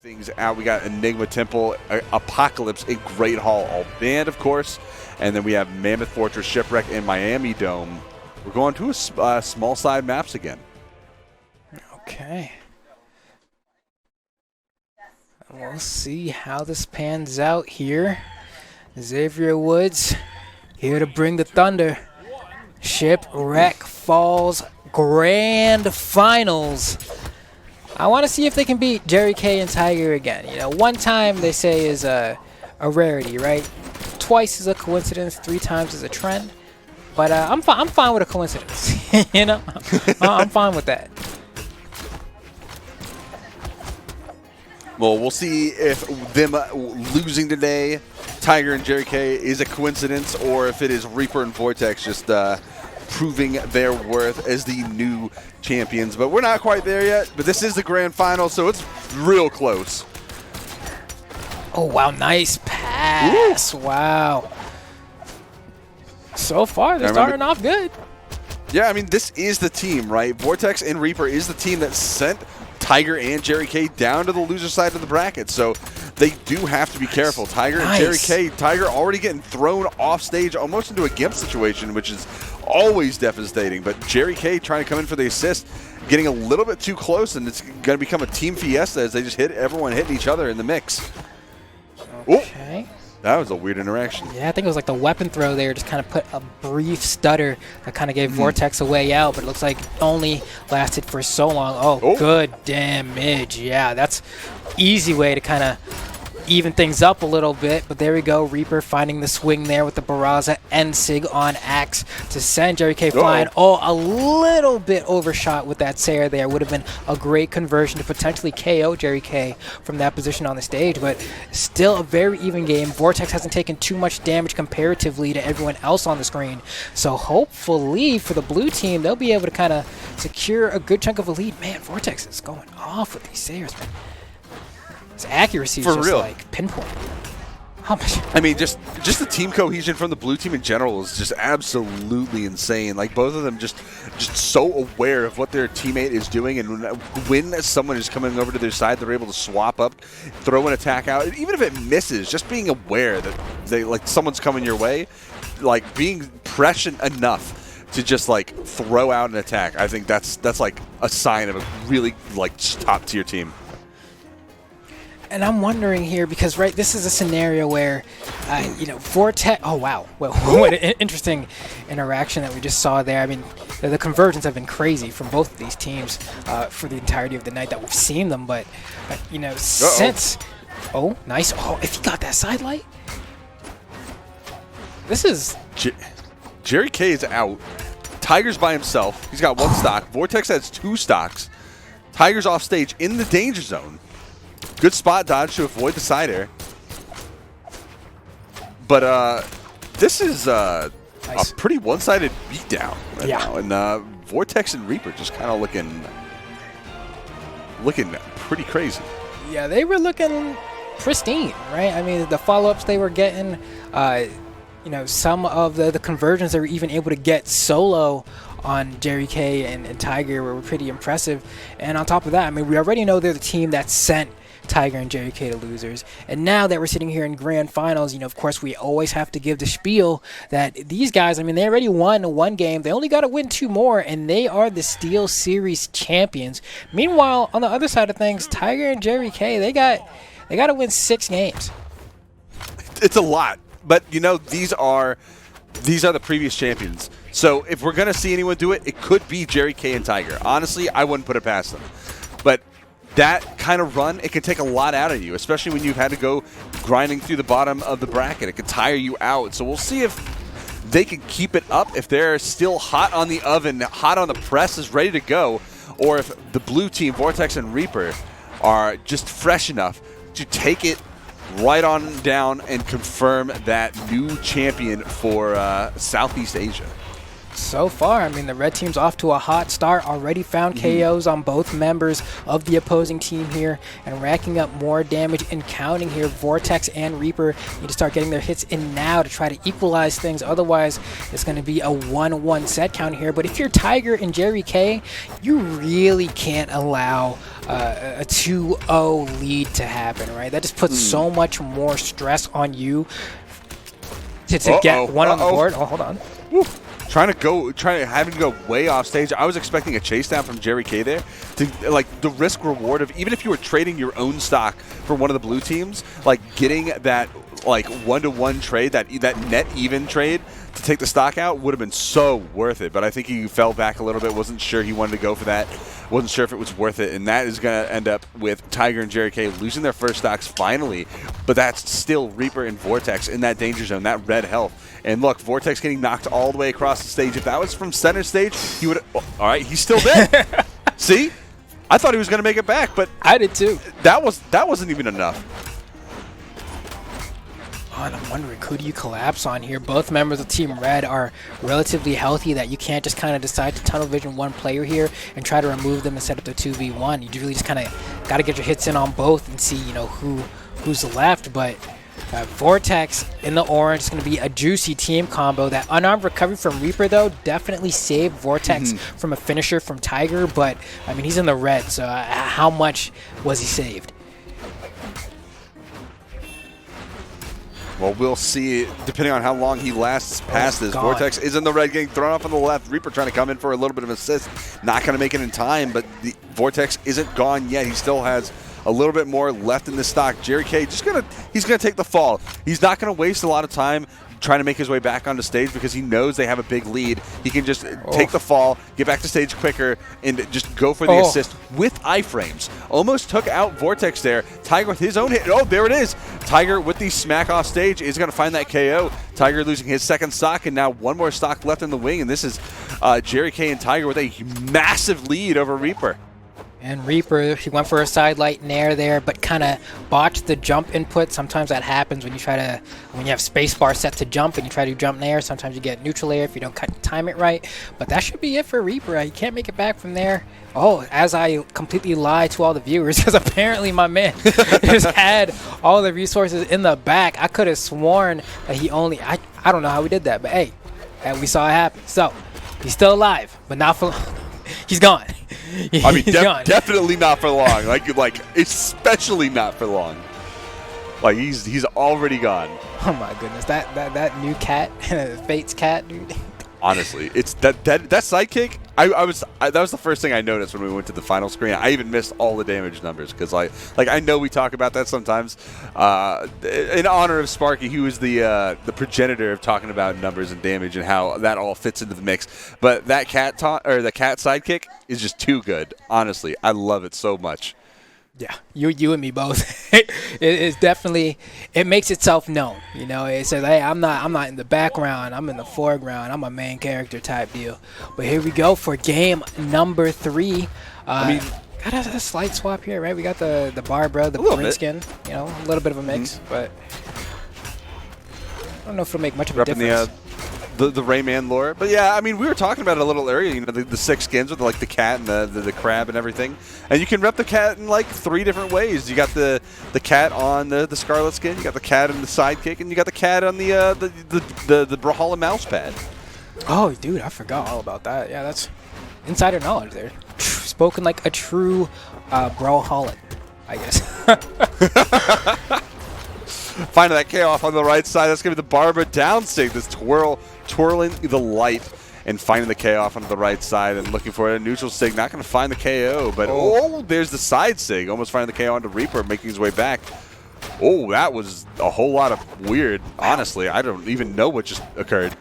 things out. We got Enigma Temple, Apocalypse, a Great Hall, all banned, of course. And then we have Mammoth Fortress, Shipwreck, and Miami Dome. We're going to a small side maps again. Okay. We'll see how this pans out here. Xavier Woods here to bring the thunder. Shipwreck Falls Grand Finals. I want to see if they can beat Jerryk and Tiger again. You know, one time they say is a rarity, right? Twice is a coincidence, 3 times is a trend. But I'm fine with a coincidence. You know, I'm fine with that. Well, we'll see if them losing today, Tiger and Jerryk, is a coincidence, or if it is Reaper and Vortex just proving their worth as the new champions. But we're not quite there yet. But this is the grand final, so it's real close. Oh, wow. Nice pass. Ooh. Wow. So far, they're starting off good. Yeah, I mean, this is the team, right? Vortex and Reaper is the team that sent Tiger and Jerryk down to the loser side of the bracket. So they do have to be careful. Tiger and Jerryk, Tiger already getting thrown off stage almost into a GIMP situation, which is always devastating. But Jerryk trying to come in for the assist, getting a little bit too close, and it's going to become a team fiesta as they just hit everyone hitting each other in the mix. Okay. Ooh, that was a weird interaction. Yeah, I think it was like the weapon throw there just kind of put a brief stutter that kind of gave Vortex a way out, but it looks like only lasted for so long. Oh, good damage. Yeah, that's easy way to kind of even things up a little bit, but there we go. Reaper finding the swing there with the Barraza and Sig on Axe to send Jerryk flying. Oh, a little bit overshot with that Sayer there. Would have been a great conversion to potentially KO Jerryk from that position on the stage, but still a very even game. Vortex hasn't taken too much damage comparatively to everyone else on the screen, so hopefully for the blue team, they'll be able to kind of secure a good chunk of a lead. Man, Vortex is going off with these Sayers, man. His accuracy is just like pinpoint. How much? I mean, just the team cohesion from the blue team in general is just absolutely insane. Like, both of them just so aware of what their teammate is doing, and when someone is coming over to their side, they're able to swap up, throw an attack out, and even if it misses, just being aware that someone's coming your way, like being prescient enough to just like throw out an attack. I think that's like a sign of a really like top tier team. And I'm wondering here because, right, this is a scenario where, you know, Vortex. Oh, wow. Well, what an interesting interaction that we just saw there. I mean, the conversions have been crazy from both of these teams for the entirety of the night that we've seen them. But, you know, since. Oh, nice. Oh, if he got that side light. This is. Jerryk is out. Tiger's by himself. He's got 1 stock. Vortex has 2 stocks. Tiger's off stage in the danger zone. Good spot dodge to avoid the side air. But this is a pretty one-sided beatdown right now. And Vortex and Reaper just kind of looking pretty crazy. Yeah, they were looking pristine, right? I mean, the follow-ups they were getting, you know, some of the conversions they were even able to get solo on Jerryk and Tiger were pretty impressive. And on top of that, I mean, we already know they're the team that sent Tiger and Jerryk to losers. And now that we're sitting here in grand finals, you know, of course, we always have to give the spiel that these guys, I mean, they already won 1 game. They only got to win 2 more, and they are the Steelseries champions. Meanwhile, on the other side of things, Tiger and Jerryk, they got to win 6 games. It's a lot, but you know, these are the previous champions. So if we're gonna see anyone do it, it could be Jerryk and Tiger. Honestly, I wouldn't put it past them. But that kind of run, it can take a lot out of you, especially when you've had to go grinding through the bottom of the bracket. It could tire you out. So we'll see if they can keep it up, if they're still hot on the oven, hot on the press, is ready to go, or if the blue team, Vortex and Reaper, are just fresh enough to take it right on down and confirm that new champion for Southeast Asia. So far, I mean, the red team's off to a hot start, already found KOs on both members of the opposing team here and racking up more damage and counting here. Vortex and Reaper need to start getting their hits in now to try to equalize things. Otherwise, it's going to be a 1-1 set count here. But if you're Tiger and Jerryk, you really can't allow a 2-0 lead to happen, right? That just puts so much more stress on you to get one on the board. Oh, hold on. Woo. Having to go way off stage. I was expecting a chase down from Jerryk there. To like the risk reward of, even if you were trading your own stock for one of the blue teams, like getting that like 1-to-1 trade, that net even trade to take the stock out would have been so worth it. But I think he fell back a little bit. Wasn't sure he wanted to go for that. Wasn't sure if it was worth it, and that is going to end up with Tiger and Jerryk losing their first stocks finally. But that's still Reaper and Vortex in that danger zone, that red health. And look, Vortex getting knocked all the way across the stage. If that was from center stage, he would. Oh, all right, he's still there. See, I thought he was going to make it back, but I did too. That wasn't even enough. And I'm wondering, who do you collapse on here? Both members of Team Red are relatively healthy, that you can't just kind of decide to tunnel vision one player here and try to remove them and set up the 2v1. You really just kind of got to get your hits in on both and see, you know, who's left. But Vortex in the orange is going to be a juicy team combo. That unarmed recovery from Reaper, though, definitely saved Vortex from a finisher from Tiger. But, I mean, he's in the red, so how much was he saved? Well, we'll see, depending on how long he lasts past this. Vortex is in the red, getting thrown off on the left. Reaper trying to come in for a little bit of assist. Not going to make it in time, but the Vortex isn't gone yet. He still has a little bit more left in the stock. Jerryk he's gonna take the fall. He's not gonna waste a lot of time trying to make his way back onto stage because he knows they have a big lead. He can just take the fall, get back to stage quicker, and just go for the assist with iframes. Almost took out Vortex there. Tiger with his own hit. Oh, there it is. Tiger with the smack off stage is going to find that KO. Tiger losing his second stock, and now one more stock left in the wing, and this is Jerryk and Tiger with a massive lead over Reaper. And Reaper, he went for a side light nair there, but kind of botched the jump input. Sometimes that happens when you have spacebar set to jump and you try to jump nair. Sometimes you get neutral air if you don't time it right. But that should be it for Reaper. You can't make it back from there. Oh, as I completely lied to all the viewers, because apparently my man just had all the resources in the back. I could have sworn that he only, I don't know how we did that, but hey, we saw it happen. So, he's still alive, but not for long. He's gone. I mean, definitely not for long. Like especially not for long. Like he's already gone. Oh my goodness, that new cat, Fate's cat, dude. Honestly, it's that sidekick. That was the first thing I noticed when we went to the final screen. I even missed all the damage numbers because I know we talk about that sometimes. In honor of Sparky, he was the progenitor of talking about numbers and damage and how that all fits into the mix. But that cat sidekick is just too good. Honestly, I love it so much. Yeah, you and me both. It's definitely, it makes itself known. You know, it says, hey, I'm not in the background. I'm in the foreground. I'm a main character type deal. But here we go for game number 3. I mean, got a slight swap here, right? We got the Barbara, the green skin. You know, a little bit of a mix, but I don't know if it'll make much of a difference. The Rayman lore. But yeah, I mean, we were talking about it a little earlier, you know, the 6 skins with like the cat and the crab and everything. And you can rep the cat in like 3 different ways. You got the cat on the Scarlet skin, you got the cat in the sidekick, and you got the cat on the Brawlhalla mouse pad. Oh, dude, I forgot all about that. Yeah, that's insider knowledge there. Spoken like a true Brawlhalla, I guess. Finding that KO off on the right side. That's going to be the Barbara down sig. This twirling the light and finding the KO off on the right side and looking for a neutral sig. Not going to find the KO, but there's the side sig. Almost finding the KO onto Reaper, making his way back. Oh, that was a whole lot of weird. Honestly, I don't even know what just occurred.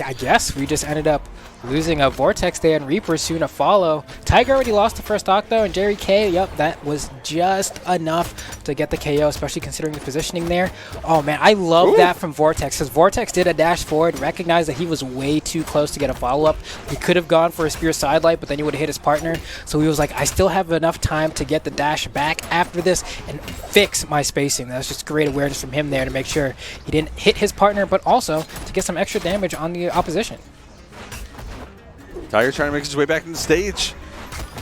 I guess we just ended up losing a Vortex there, and Reaper soon to follow. Tiger already lost the first stock though, and Jerryk, yep, that was just enough to get the KO, especially considering the positioning there. Oh man, I love that from Vortex, because Vortex did a dash forward, recognized that he was way too close to get a follow-up. He could have gone for a spear sidelight, but then he would have hit his partner. So he was like, I still have enough time to get the dash back after this and fix my spacing. That's just great awareness from him there to make sure he didn't hit his partner, but also to get some extra damage on the opposition. Tiger trying to make his way back in the stage,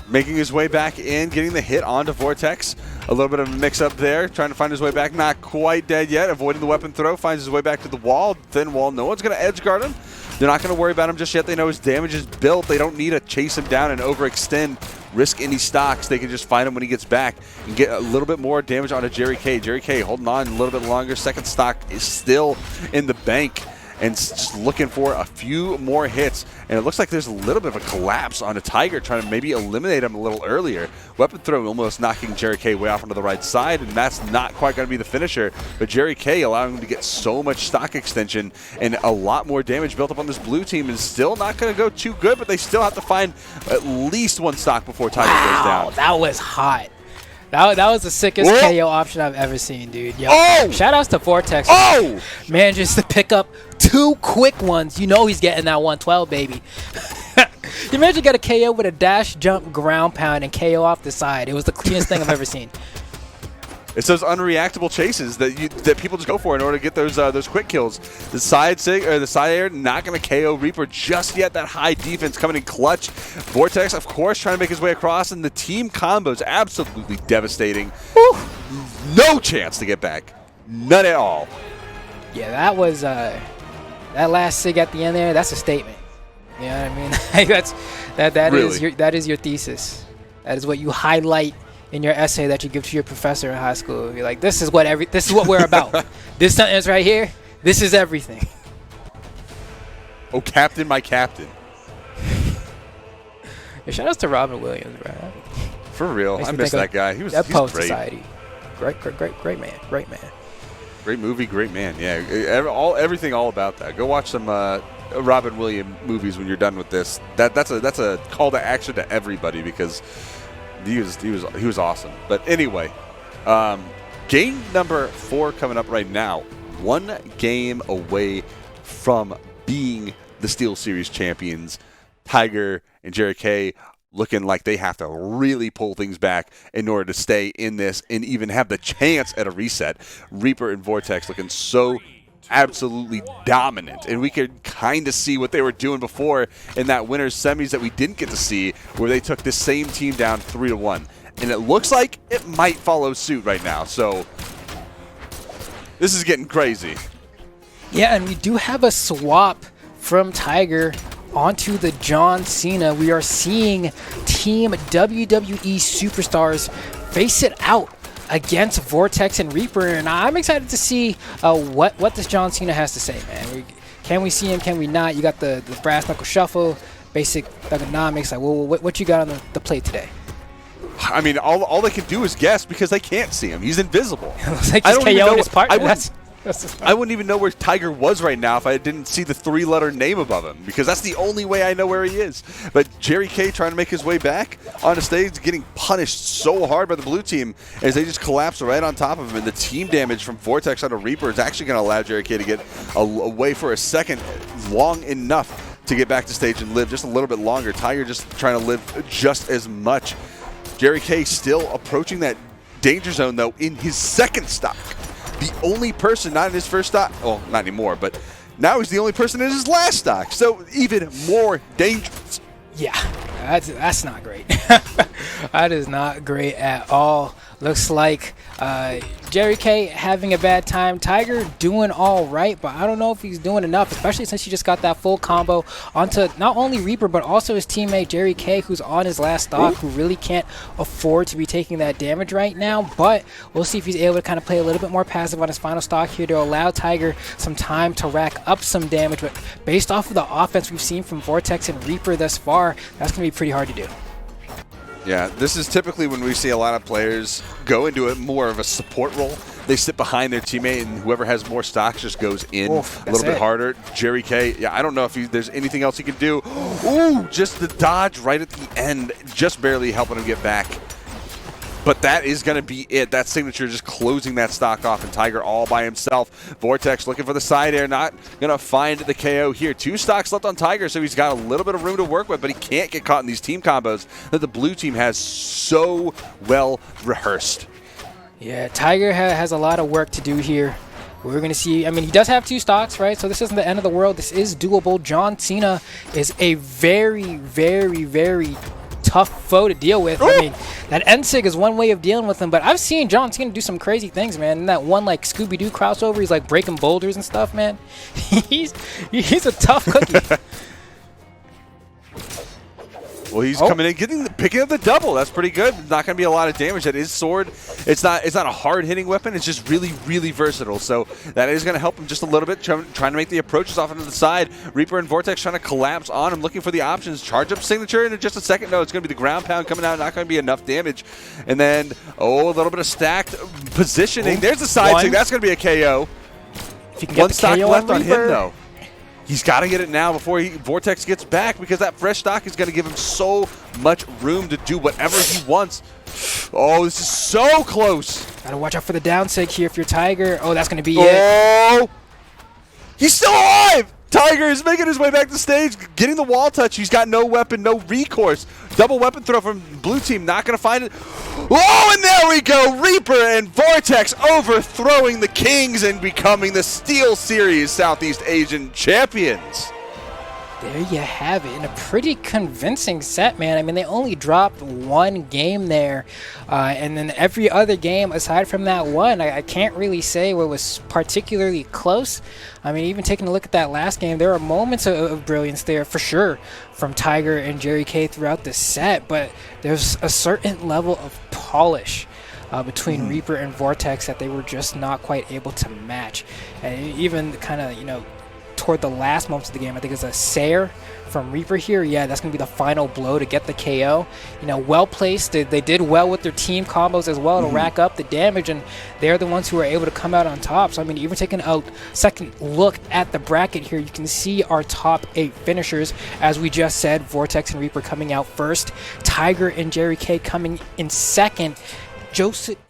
making his way back in, getting the hit onto Vortex. A little bit of a mix-up there, trying to find his way back. Not quite dead yet, avoiding the weapon throw, finds his way back to the wall, thin wall. No one's going to edge guard him. They're not going to worry about him just yet. They know his damage is built. They don't need to chase him down and overextend risk any stocks. They can just find him when he gets back and get a little bit more damage onto Jerryk. Jerryk holding on a little bit longer. Second stock is still in the bank and just looking for a few more hits. And it looks like there's a little bit of a collapse on a Tiger, trying to maybe eliminate him a little earlier. Weapon throw almost knocking Jerryk way off onto the right side, and that's not quite going to be the finisher. But Jerryk allowing him to get so much stock extension and a lot more damage built up on this blue team, is still not going to go too good, but they still have to find at least one stock before Tiger goes down. That was hot. That was the sickest KO option I've ever seen, dude. Yo, shout outs to Vortex. Man, just to pick up 2 quick ones. You know he's getting that 112, baby. You imagine get a KO with a dash, jump, ground pound, and KO off the side. It was the cleanest thing I've ever seen. It's those unreactable chases that people just go for in order to get those quick kills. The side air not going to KO Reaper just yet. That high defense coming in clutch. Vortex, of course, trying to make his way across, and the team combos absolutely devastating. Woo. No chance to get back. None at all. Yeah, that was that last sig at the end there. That's a statement. You know what I mean? That is your thesis. That is what you highlight in your essay that you give to your professor in high school. You're like, this is what we're about. This sentence right here, this is everything. Oh, captain, my captain. Yeah, shout outs to Robin Williams, bro. For real, I miss that guy. He's Post great. Society. Great man. Great movie, great man. Yeah, everything all about that. Go watch some Robin Williams movies when you're done with this. That's a call to action to everybody, because he was awesome. But anyway, game number 4 coming up right now. 1 game away from being the Steelseries champions. Tiger and Jerryk looking like they have to really pull things back in order to stay in this and even have the chance at a reset. Reaper and Vortex looking so absolutely dominant, and we could kind of see what they were doing before in that winner's semis that we didn't get to see, where they took the same team down 3-1, and it looks like it might follow suit right now. So this is getting crazy. Yeah, and we do have a swap from Tiger onto the John Cena. We are seeing Team WWE Superstars face it out against Vortex and Reaper, and I'm excited to see what this John Cena has to say, man. Can we see him? Can we not? You got the brass knuckle shuffle, basic thugonomics. Like, well, what you got on the plate today? I mean, all they can do is guess, because they can't see him. He's invisible. It looks like he's KO'ing his partner. I wouldn't even know where Tiger was right now if I didn't see the 3-letter name above him, because that's the only way I know where he is. But Jerryk trying to make his way back on the stage, getting punished so hard by the blue team as they just collapse right on top of him. And the team damage from Vortex onto Reaper is actually going to allow Jerryk to get away for a second long enough to get back to stage and live just a little bit longer. Tiger just trying to live just as much. Jerryk still approaching that danger zone, though, in his second stock. The only person not in his first stock, well, not anymore, but now he's the only person in his last stock. So even more dangerous. Yeah, that's not great. That is not great at all. Looks like Jerryk having a bad time. Tiger doing all right, but I don't know if he's doing enough, especially since he just got that full combo onto not only Reaper, but also his teammate Jerryk, who's on his last stock, who really can't afford to be taking that damage right now. But we'll see if he's able to kind of play a little bit more passive on his final stock here to allow Tiger some time to rack up some damage. But based off of the offense we've seen from Vortex and Reaper thus far, that's going to be pretty hard to do. Yeah, this is typically when we see a lot of players go into it more of a support role. They sit behind their teammate, and whoever has more stocks just goes in a little bit harder. Jerryk, yeah, I don't know if there's anything else he can do. Ooh, just the dodge right at the end, just barely helping him get back. But that is going to be it. That signature just closing that stock off, and Tiger all by himself. Vortex looking for the side air, not going to find the KO here. 2 stocks left on Tiger, so he's got a little bit of room to work with, but he can't get caught in these team combos that the blue team has so well rehearsed. Yeah, Tiger has a lot of work to do here. We're going to see, I mean, he does have 2 stocks, right? So this isn't the end of the world. This is doable. John Cena is a very, very, very tough foe to deal with. I mean, that NSIG is one way of dealing with him, but I've seen John Cena do some crazy things, man. In that one, like, Scooby-Doo crossover, he's, like, breaking boulders and stuff, man. He's a tough cookie. Well, he's coming in, picking up the double. That's pretty good. Not going to be a lot of damage. That is sword. It's not a hard hitting weapon. It's just really, really versatile. So that is going to help him just a little bit, trying to make the approaches off into the side. Reaper and Vortex trying to collapse on him, looking for the options. Charge up signature in just a second. No, it's going to be the ground pound coming out. Not going to be enough damage. And then, a little bit of stacked positioning. There's the side stick. That's going to be a KO. If you can get One stock KO left on him, Reaper. though. He's got to get it now before Vortex gets back, because that fresh stock is going to give him so much room to do whatever he wants. Oh, this is so close. Gotta watch out for the down sig here if you're Tiger. Oh, that's gonna be it. He's still alive! Tiger is making his way back to stage, getting the wall touch. He's got no weapon, no recourse. Double weapon throw from blue team, not going to find it. Oh, and there we go. Reaper and Vortex overthrowing the Kings and becoming the Steelseries Southeast Asian champions. There you have it, in a pretty convincing set, man. I mean, they only dropped one game there, and then every other game aside from that one, I can't really say what was particularly close. I mean, even taking a look at that last game, there are moments of brilliance there for sure from Tiger and Jerryk throughout the set, but there's a certain level of polish between Reaper and Vortex that they were just not quite able to match. And even kind of, toward the last moments of the game, I think it's a Sayer from Reaper here. Yeah, that's going to be the final blow to get the KO. Well placed. They did well with their team combos as well to rack up the damage, and they're the ones who are able to come out on top. So, I mean, even taking a second look at the bracket here, you can see our top 8 finishers. As we just said, Vortex and Reaper coming out first. Tiger and Jerryk coming in second. Joseph